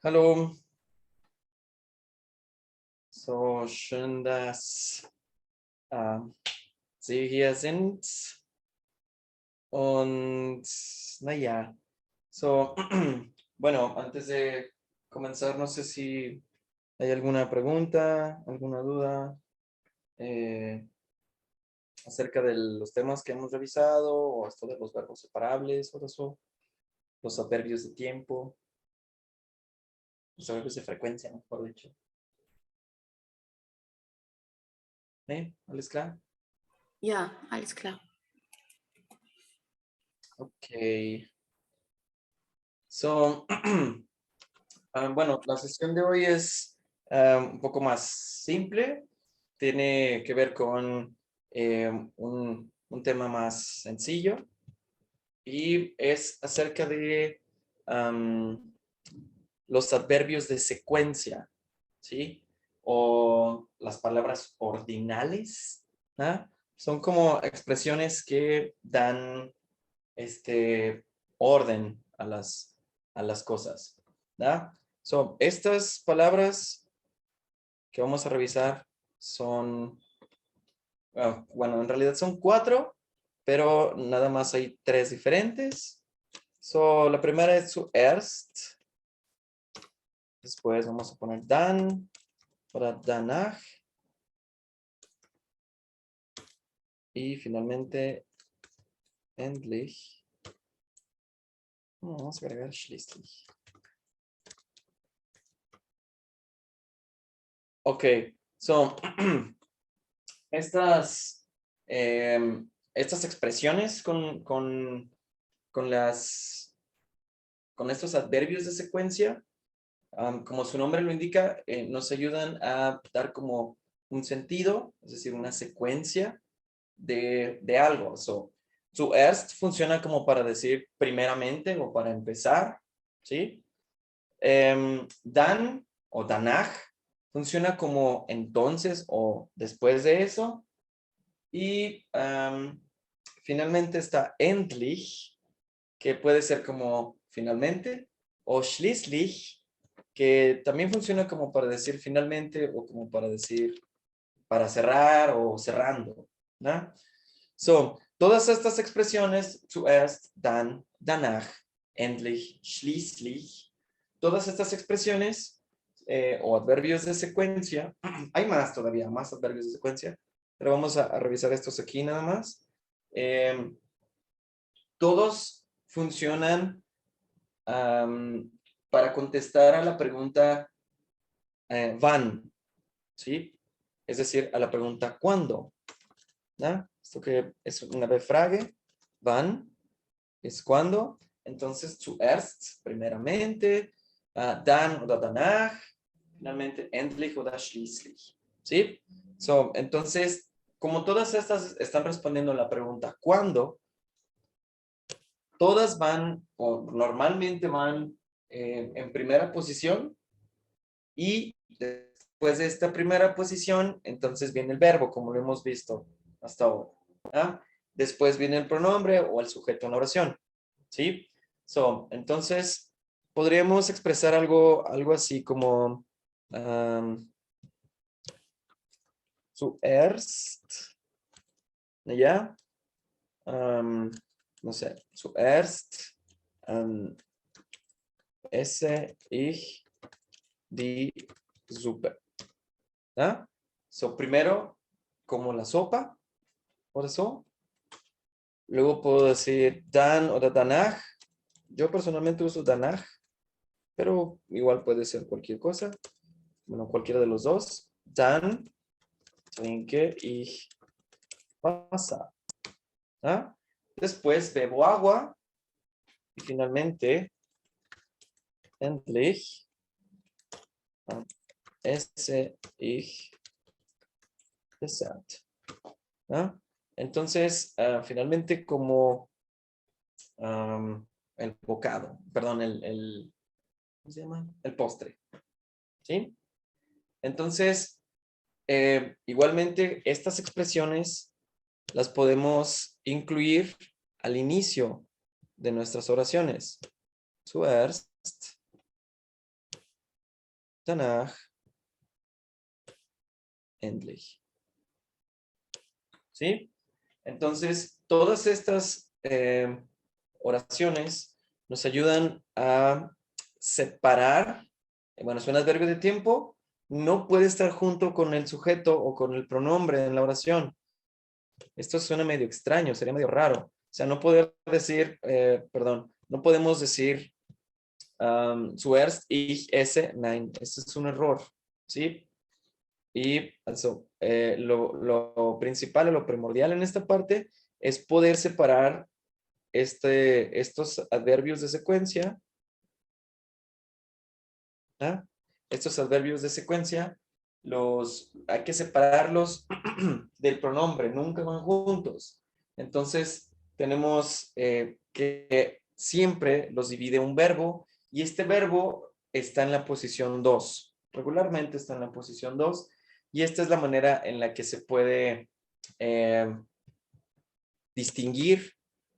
Hallo. So schön, dass Sie hier sind. Und naja, so, bueno, antes de comenzar, no sé si hay alguna pregunta, alguna duda eh, acerca de los temas que hemos revisado o esto de los verbos separables o eso, los adverbios de tiempo, los adverbios de frecuencia, mejor dicho. ¿Alles klar? Ja, alles klar. Ok. So, bueno, la sesión de hoy es un poco más simple. Tiene que ver con un tema más sencillo y es acerca de los adverbios de secuencia, ¿sí? O las palabras ordinales, ¿ah? Son como expresiones que dan orden a las cosas, ¿da? So, estas palabras que vamos a revisar son, bueno, en realidad son 4, pero nada más hay 3 diferentes. So, la primera es zuerst. Después vamos a poner dann para danach. Y finalmente endlich. Vamos a agregar schließlich. Ok, so, estas, estas expresiones con estos adverbios de secuencia, como su nombre lo indica, nos ayudan a dar como un sentido, es decir, una secuencia de algo. So, zuerst funciona como para decir primeramente o para empezar, ¿sí? Dan o danach funciona como entonces o después de eso. Y finalmente está endlich, que puede ser como finalmente, o schließlich, que también funciona como para decir finalmente o como para decir para cerrar o cerrando, ¿no? So, todas estas expresiones, zuerst, dann, danach, endlich, schließlich, todas estas expresiones o adverbios de secuencia, hay más todavía, más adverbios de secuencia, pero vamos a revisar estos aquí nada más. Todos funcionan para contestar a la pregunta wann, ¿sí? Es decir, a la pregunta ¿cuándo? ¿No? Esto que es una Befrage, wann, es cuándo. Entonces, zuerst, primeramente, dann oder danach, finalmente, endlich oder schließlich. ¿Sí? So, entonces, como todas estas están respondiendo a la pregunta ¿cuándo? Todas van, o normalmente van en primera posición y después de esta primera posición, entonces viene el verbo, como lo hemos visto hasta ahora. ¿Ah? Después viene el pronombre o el sujeto en la oración. ¿Sí? So, entonces, podríamos expresar algo así como zuerst, ¿ya? No sé, zuerst esse ich die Suppe. ¿Ah? So, primero, como la sopa, por eso. Luego puedo decir dan o danach. Yo personalmente uso danach, pero igual puede ser cualquier cosa. Bueno, cualquiera de los dos. Dann trinke ich Wasser. ¿Ah? Después bebo agua. Y finalmente, endlich, esse ich Dessert. ¿Ah? Entonces, finalmente como el bocado, perdón, ¿cómo se llama? El postre. ¿Sí? Entonces, igualmente, estas expresiones las podemos incluir al inicio de nuestras oraciones. Zuerst, danach, endlich. ¿Sí? Entonces, todas estas oraciones nos ayudan a separar, bueno, es un adverbio de tiempo, no puede estar junto con el sujeto o con el pronombre en la oración. Esto suena medio extraño, sería medio raro. O sea, no poder decir, perdón, no podemos decir zuerst ich esse, nein, eso es un error, ¿sí? Y lo principal o lo primordial en esta parte es poder separar estos adverbios de secuencia. ¿Ah? Estos adverbios de secuencia hay que separarlos del pronombre, nunca van juntos. Entonces, tenemos que siempre los divide un verbo y este verbo está en la posición 2. Regularmente está en la posición 2 y esta es la manera en la que se puede distinguir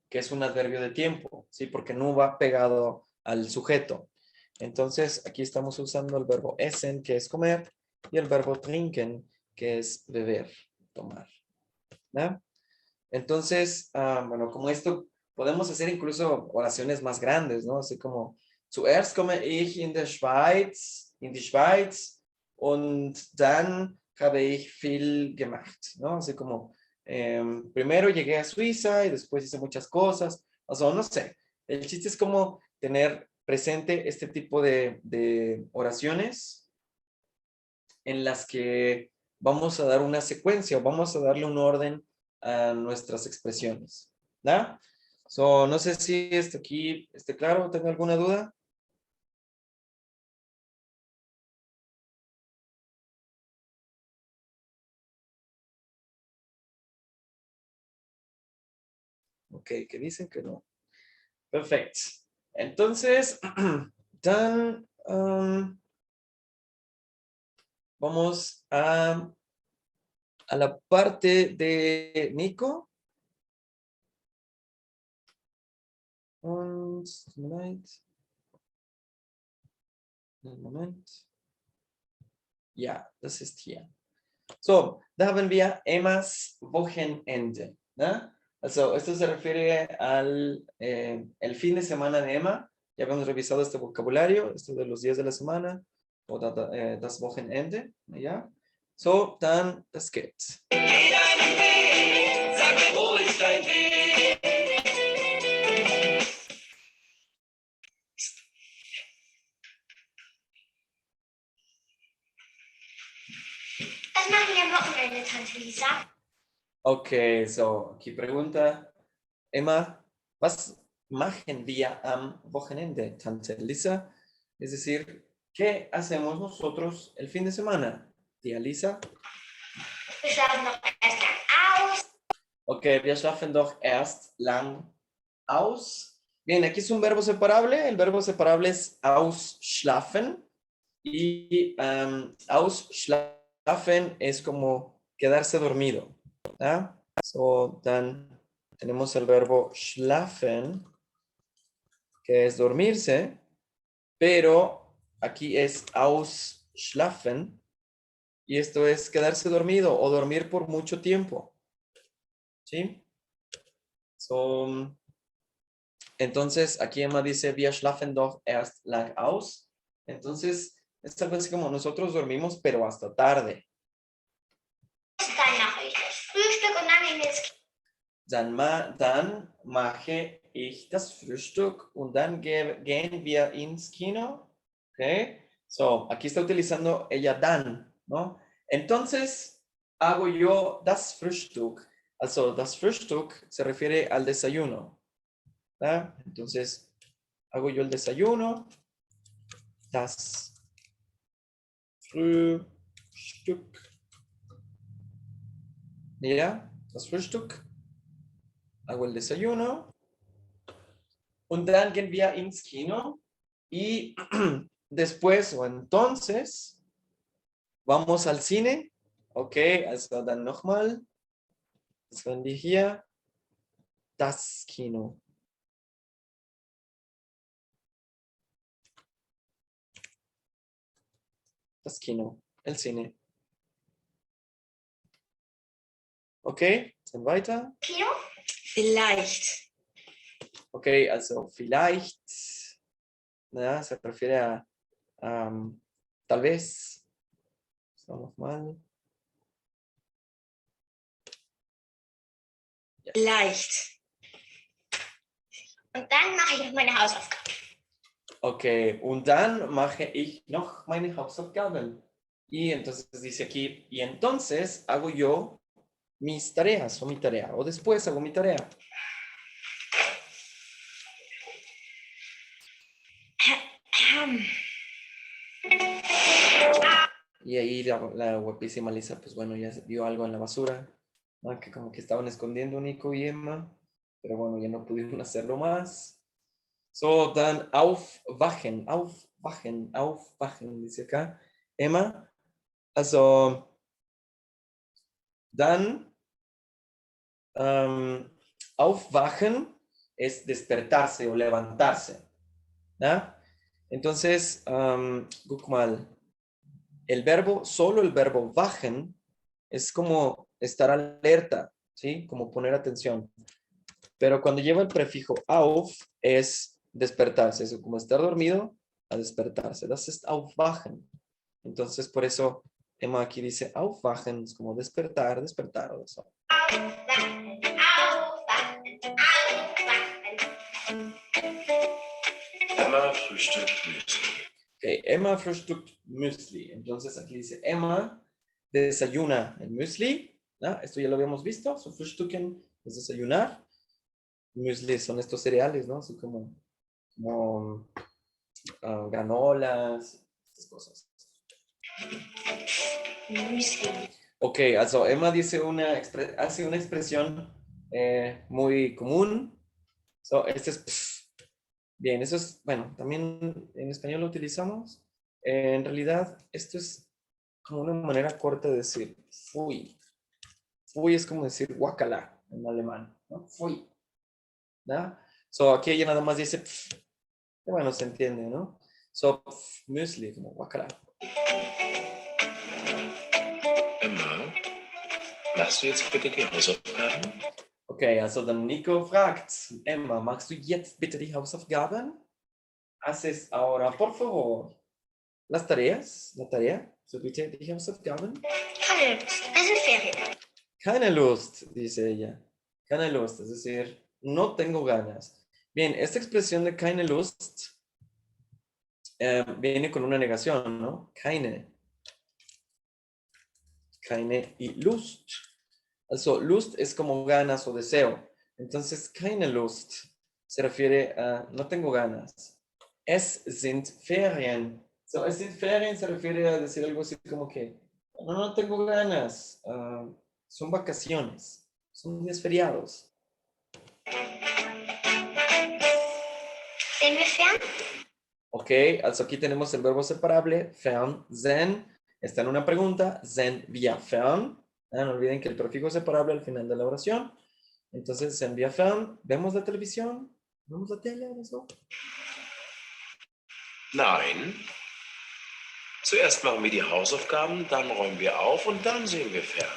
que es un adverbio de tiempo, ¿sí? Porque no va pegado al sujeto. Entonces, aquí estamos usando el verbo essen, que es comer, y el verbo trinken, que es beber, tomar. ¿No? Entonces, bueno, como esto, podemos hacer incluso oraciones más grandes, ¿no? Así como, zuerst komme ich in die Schweiz, und dann habe ich viel gemacht, ¿no? Así como, primero llegué a Suiza y después hice muchas cosas, o sea, no sé. El chiste es como tener presente este tipo de oraciones en las que vamos a dar una secuencia o vamos a darle un orden a nuestras expresiones. ¿Da? No sé si esto aquí esté claro, ¿tengo alguna duda? Ok, que dicen que no. Perfecto. Entonces, dan, vamos a la parte de Nico. Und, Moment. Ja, das ist hier. So, da haben wir Emmas Wochenende. ¿No? Also, esto se refiere al el fin de semana de Emma. Ya habíamos revisado este vocabulario, esto de los días de la semana, o das Wochenende. ¿Ya? So, dann, das geht. Was machen wir am Wochenende, Tante Lisa? Okay, so, aquí pregunta Emma, was machen wir am Wochenende, Tante Lisa? Es decir, ¿qué hacemos nosotros el fin de semana, tía Lisa? Wir schlafen noch erst lang aus. Okay, wir schlafen doch erst lang aus. Bien, aquí es un verbo separable. El verbo separable es ausschlafen. Y ausschlafen es como quedarse dormido. ¿Ah? So, dann tenemos el verbo schlafen, que es dormirse, pero aquí es ausschlafen, y esto es quedarse dormido o dormir por mucho tiempo. ¿Sí? So, entonces, aquí Emma dice, wir schlafen doch erst lang aus. Entonces, es algo así como nosotros dormimos, pero hasta tarde. Dann mache ich das Frühstück und dann gehen wir ins Kino. Dann mache ich das Frühstück und dann gehen wir ins Kino. Okay. So, aquí está utilizando ella dann, ¿no? Entonces, hago yo das Frühstück. Also, das Frühstück se refiere al desayuno. ¿Verdad? Entonces, hago yo el desayuno. Das Frühstück. Ja, das Frühstück. Hago el desayuno. Und dann gehen wir ins Kino. Y después o entonces vamos al cine. Okay, also dann nochmal. Das werden wir hier. Das Kino. das Kino, el cine. Okay, dann weiter. Kino? Vielleicht. Okay, also vielleicht, naja, se refiere a tal vez. So, nochmal. Ja. Leicht. Und dann mache ich noch meine Hausaufgaben. Okay, und dann mache ich noch meine Hausaufgaben. Y entonces dice aquí, y entonces hago yo mis tareas o mi tarea, o después hago mi tarea. Y ahí la guapísima Lisa, pues bueno, ya vio algo en la basura, ¿no? Que como que estaban escondiendo Nico y Emma, pero bueno, ya no pudieron hacerlo más. So, dann aufwachen, dice acá Emma. Also, dann aufwachen es despertarse o levantarse, ¿ya? Entonces, guck mal, solo el verbo wachen es como estar alerta, ¿sí? Como poner atención. Pero cuando lleva el prefijo auf es despertarse, es como estar dormido a despertarse. Das ist aufwachen. Entonces, por eso Emma aquí dice aufwachen, es como despertar o eso. Aufwachen, aufwachen, aufwachen. Emma frühstückt Müsli. Okay, Emma frühstückt Müsli. Entonces aquí dice Emma desayuna el Müsli. ¿No? Esto ya lo habíamos visto. So frühstücken es desayunar. Müsli son estos cereales, ¿no? Son como granolas, estas cosas. Müsli. Ok, also Emma hace una expresión muy común. So, este es pff. Bien, eso es, bueno, también en español lo utilizamos. En realidad, esto es como una manera corta de decir fui. Fui es como decir guacala en alemán, ¿no? Fui. ¿No? So, aquí ella nada más dice pff. Bueno, se entiende, ¿no? So, pff, Müsli, como guacala. Emma, machst du jetzt bitte die Hausaufgaben? Okay, also dann Nico fragt, Emma, machst du jetzt bitte die Hausaufgaben? Haces ahora, por favor, las tareas, la tarea, so bitte die Hausaufgaben. Keine Lust, es sind Ferien. Keine Lust, dice ella. Keine Lust, es decir, no tengo ganas. Bien, esta expresión de keine Lust viene con una negación, ¿no? Keine. Keine y Lust. Also, Lust es como ganas o deseo. Entonces, keine Lust se refiere a no tengo ganas. Es sind Ferien. So, es sind Ferien se refiere a decir algo así como que no tengo ganas. Son vacaciones. Son días feriados. Sehen wir fern? Ok, also aquí tenemos el verbo separable, fern, sen. Está en una pregunta, sen via fern. No olviden que el prefijo es separable al final de la oración. Entonces, sen via fern. ¿Vemos la televisión? ¿Vemos la tele o eso? Nein. Zuerst machen wir die Hausaufgaben, dann räumen wir auf und dann sehen wir fern.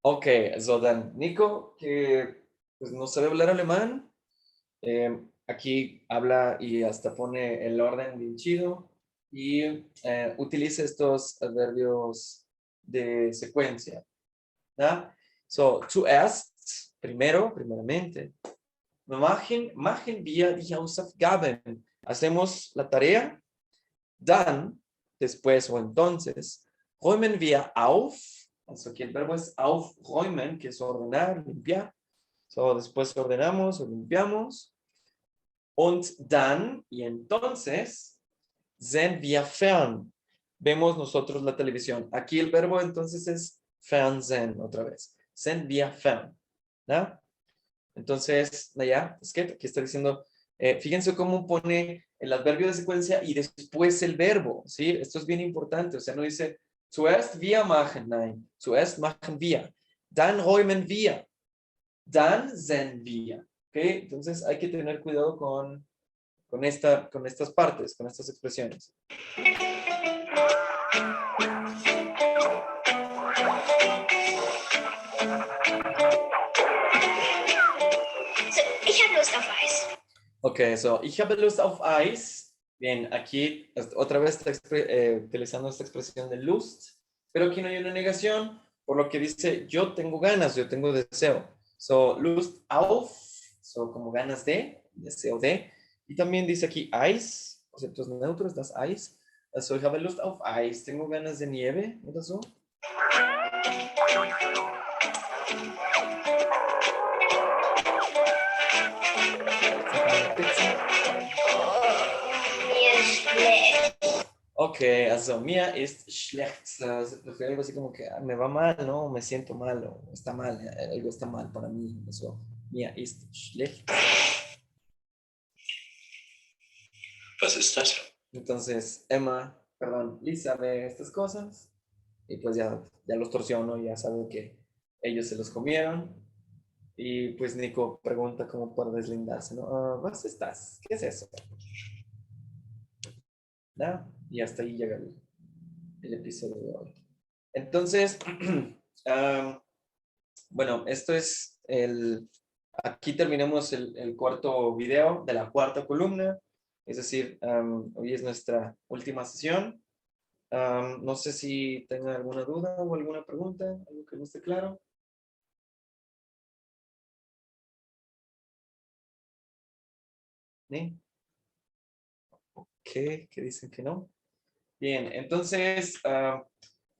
Ok, so dann Nico, que pues, no sabe hablar alemán, aquí habla y hasta pone el orden bien chido y utiliza estos adverbios de secuencia. ¿Ya? So, zuerst, primeramente, machen wir die Hausaufgaben. Hacemos la tarea, dann, después o entonces, räumen wir auf. Also aquí el verbo es aufräumen, que es ordenar, limpiar. So, después ordenamos o limpiamos. Und dann, y entonces, sehen wir fern. Vemos nosotros la televisión. Aquí el verbo entonces es fernsehen, otra vez. Sehen wir fern. ¿Ya? Entonces, ya, es que aquí está diciendo, fíjense cómo pone el adverbio de secuencia y después el verbo, ¿sí? Esto es bien importante, o sea, no dice, zuerst wir machen, nein, zuerst machen wir, dann räumen wir, dann sehen wir, ¿ok? Entonces hay que tener cuidado con estas partes, con estas expresiones. Lust auf Eis. Ok, so, ich habe Lust auf Eis. Bien, aquí otra vez está utilizando esta expresión de Lust, pero aquí no hay una negación, por lo que dice yo tengo ganas, yo tengo deseo. So, Lust auf, so como ganas de, deseo de. Y también dice aquí Eis, conceptos neutros, das Eis. So, ich habe Lust auf Eis, tengo ganas de nieve, oder so. Mir ist schlecht. Ok, also mir ist schlecht. Se refiere algo así como que me va mal, ¿no? Me siento mal o está mal, algo está mal para mí. Eso, mir ist schlecht. Was ist das? Entonces, Lisa ve estas cosas y pues ya los torció, ¿no? Ya saben que ellos se los comieron. Y pues Nico pregunta como para deslindarse, ¿no? ¿Was estás? ¿Qué es eso? ¿No? Y hasta ahí llega el episodio de hoy. Entonces, bueno, esto es aquí terminamos el cuarto video de la cuarta columna, es decir, hoy es nuestra última sesión. No sé si tengan alguna duda o alguna pregunta, algo que no esté claro. ¿Sí? ¿Qué dicen que no? Bien, entonces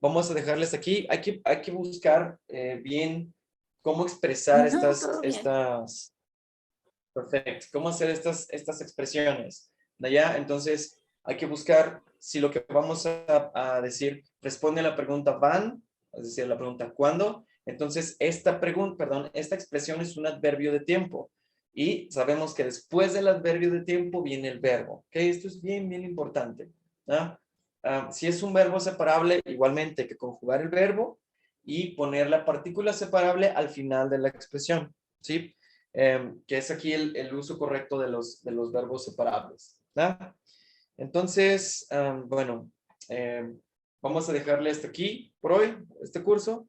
vamos a dejarles aquí. Hay que buscar bien cómo expresar estas. Perfecto. ¿Cómo hacer estas expresiones? ¿Ya? Entonces hay que buscar si lo que vamos a decir responde a la pregunta van, es decir, la pregunta ¿cuándo? Entonces esta expresión es un adverbio de tiempo. Y sabemos que después del adverbio de tiempo viene el verbo. ¿Ok? Esto es bien, bien importante. ¿Ah? Si es un verbo separable, igualmente hay que conjugar el verbo y poner la partícula separable al final de la expresión. ¿Sí? Que es aquí el uso correcto de los verbos separables. ¿Ah? Entonces, bueno, vamos a dejarle hasta aquí por hoy, este curso.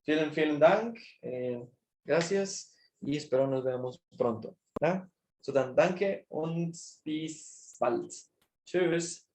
Vielen Dank. Gracias y espero nos veamos pronto. ¿Ah? So dann danke und bis bald. Tschüss.